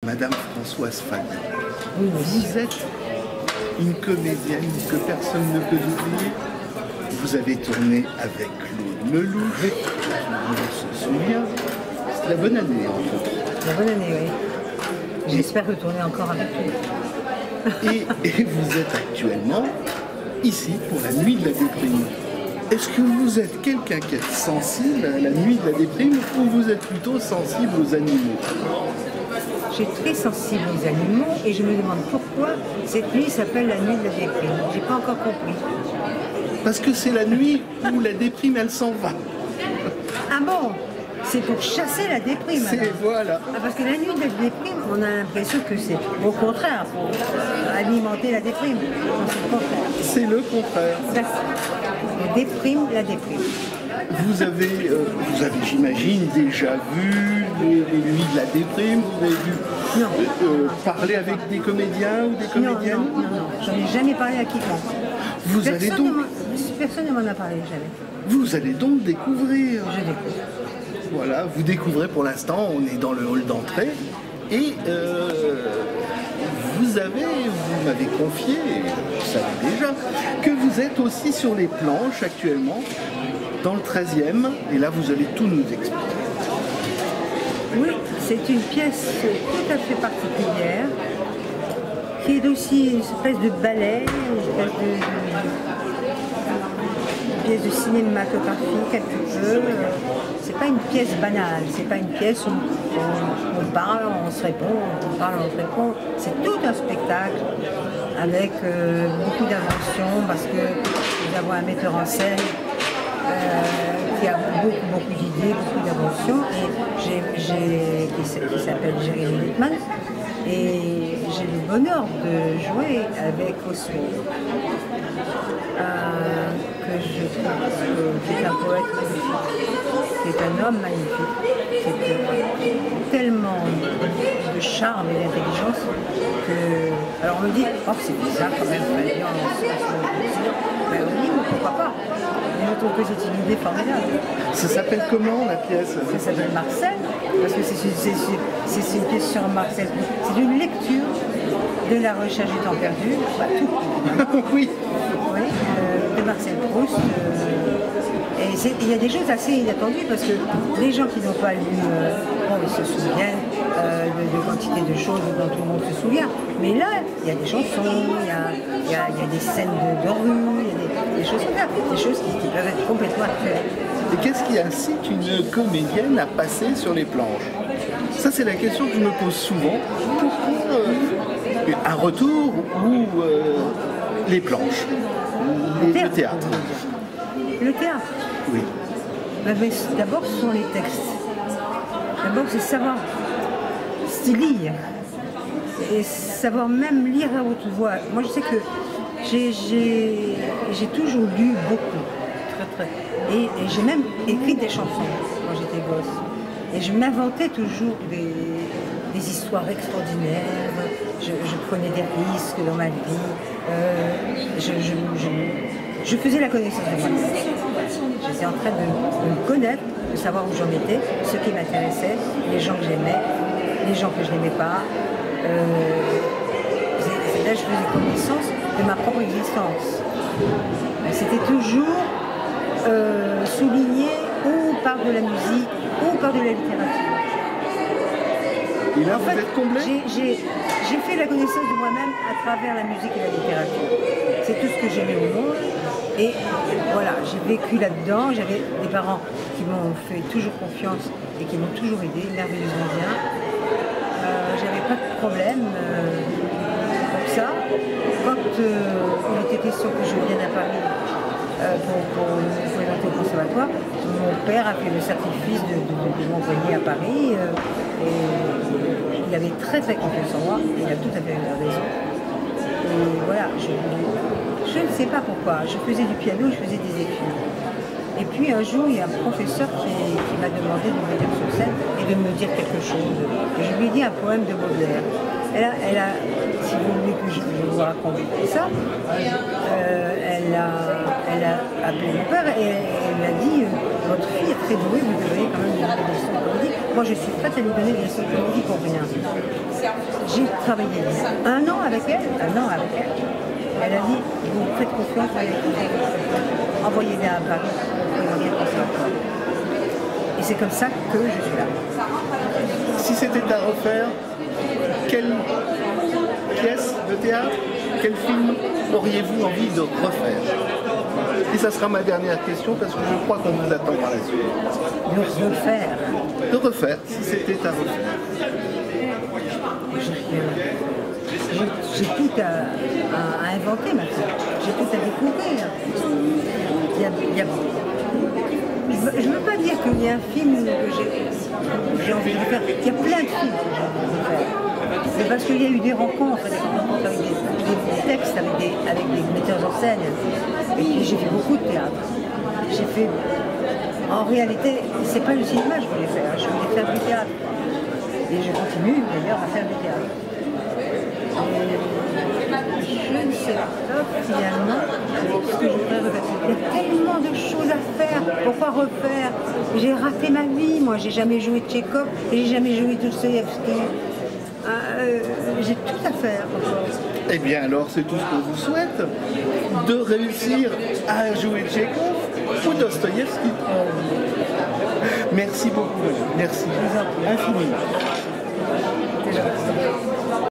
Madame Françoise Fanon, Oui, vous êtes une comédienne que personne ne peut oublier. Vous avez tourné avec Claude Lelouch, tout le monde se souvient. C'est la bonne année, en fait. La bonne année, oui. J'espère retourner encore avec lui. Et vous êtes actuellement ici pour la nuit de la déprime. Est-ce que vous êtes quelqu'un qui est sensible à la nuit de la déprime ou vous êtes plutôt sensible aux animaux? Je suis très sensible aux animaux et je me demande pourquoi cette nuit s'appelle la nuit de la déprime. J'ai pas encore compris. Parce que c'est la nuit où la déprime, elle s'en va. Ah bon? C'est pour chasser la déprime. C'est voilà. Ah, parce que la nuit de la déprime, on a l'impression que c'est au contraire, pour alimenter la déprime. Non, c'est le contraire. C'est le contraire. La déprime, la déprime. Vous avez j'imagine, déjà vu les nuits de la déprime. Vous avez vu parler avec des comédiens ou des comédiennes? Non, j'en ai jamais parlé à quiconque. Personne ne m'en a parlé, jamais. Vous allez donc découvrir. Je découvre. Voilà, vous découvrez pour l'instant, on est dans le hall d'entrée et vous m'avez confié, vous savez déjà, que vous êtes aussi sur les planches actuellement, dans le 13e, et là vous allez tout nous expliquer. Oui, c'est une pièce tout à fait particulière, qui est aussi une espèce de ballet, une espèce de pièce de cinématographie quelque peu. C'est pas une pièce banale, c'est pas une pièce où on parle, on se répond, on parle, on se répond. C'est tout un spectacle avec beaucoup d'inventions parce que nous avons un metteur en scène qui a beaucoup d'idées, beaucoup d'inventions et qui s'appelle Jérémy Littman. Et j'ai le bonheur de jouer avec Osmo, que je trouve qui est un poète magnifique, qui est un homme magnifique, qui est tellement de charme et d'intelligence que... Alors on me dit, oh c'est bizarre quand même, ben oui, mais pourquoi pas? Je trouve que c'est une idée formidable. Ça s'appelle comment la pièce? Ça s'appelle Marcel, parce que c'est une pièce sur Marcel. C'est une lecture de La Recherche du temps perdu, tout. Oui. Oui, de Marcel Proust. Et il y a des choses assez inattendues parce que les gens qui n'ont pas lu, ils se souviennent de quantité de choses dont tout le monde se souvient. Mais là, il y a des chansons, il y a des scènes de rue, il y a des choses comme ça, des choses qui peuvent être complètement actuelles. Et qu'est-ce qui incite une comédienne à passer sur les planches? Ça, c'est la question que je me pose souvent. Pourquoi un retour ou les planches, le théâtre? Le théâtre? Oui. Mais d'abord, ce sont les textes. D'abord, c'est savoir lire. Et savoir même lire à haute voix. Moi, je sais que j'ai toujours lu beaucoup. Et j'ai même écrit des chansons quand j'étais gosse. Et je m'inventais toujours des histoires extraordinaires. Je prenais des risques dans ma vie. Je faisais la connaissance de moi-même. J'étais en train de me connaître, de savoir où j'en étais, ce qui m'intéressait, les gens que j'aimais, les gens que je n'aimais pas. Là, je faisais connaissance de ma propre existence. C'était toujours souligné ou par de la musique ou par de la littérature. Et là, vous êtes comblé? J'ai fait la connaissance de moi-même à travers la musique et la littérature. C'est tout ce que j'aimais au monde. Et voilà, j'ai vécu là-dedans. J'avais des parents qui m'ont fait toujours confiance et qui m'ont toujours aidé merveilleusement bien. J'avais pas de problème pour ça. Quand il était question que je vienne à Paris pour présenter au conservatoire, mon père a fait le sacrifice de m'envoyer à Paris. Et il avait très confiance en moi, il a tout à fait raison. Et voilà, je ne sais pas pourquoi, je faisais du piano, je faisais des études. Et puis un jour, il y a un professeur qui m'a demandé de venir sur scène et de me dire quelque chose. Et je lui ai dit un poème de Baudelaire. Elle a, si vous voulez que je vous raconte ça, elle a appelé mon père et elle m'a dit votre fille est très douée, vous devriez quand même lui donner des leçons de comédie. Moi, je suis prête à lui donner des leçons de comédie pour rien. J'ai travaillé un an avec elle. Elle a dit, vous faites confiance à elle. Envoyez-la à Paris, vous ne rien passer encore. Et c'est comme ça que je suis là. Si c'était à refaire, quelle pièce de théâtre, quel film auriez-vous envie de refaire? Et ça sera ma dernière question parce que je crois qu'on nous attend par la suite. De refaire. De refaire, si c'était à refaire. J'ai tout à inventer maintenant. J'ai tout à découvrir. Je ne veux pas dire qu'il y a un film que j'ai envie de refaire. Il y a plein de films que j'ai envie de refaire. C'est parce qu'il y a eu des rencontres avec des textes, avec des metteurs en scène. Et puis j'ai fait beaucoup de théâtre. J'ai fait... En réalité, c'est pas le cinéma que je voulais faire. Je voulais faire du théâtre. Et je continue d'ailleurs à faire du théâtre. Je ne sais pas finalement ce que je voudrais refaire. Il y a tellement de choses à faire. Pourquoi refaire? J'ai raté ma vie. Moi, j'ai jamais joué Tchekhov et j'ai jamais joué Dostoïevski. J'ai tout à faire. Eh bien alors, c'est tout ce qu'on vous souhaite, de réussir à jouer Tchekhov ou Dostoïevski. Merci beaucoup, merci infiniment.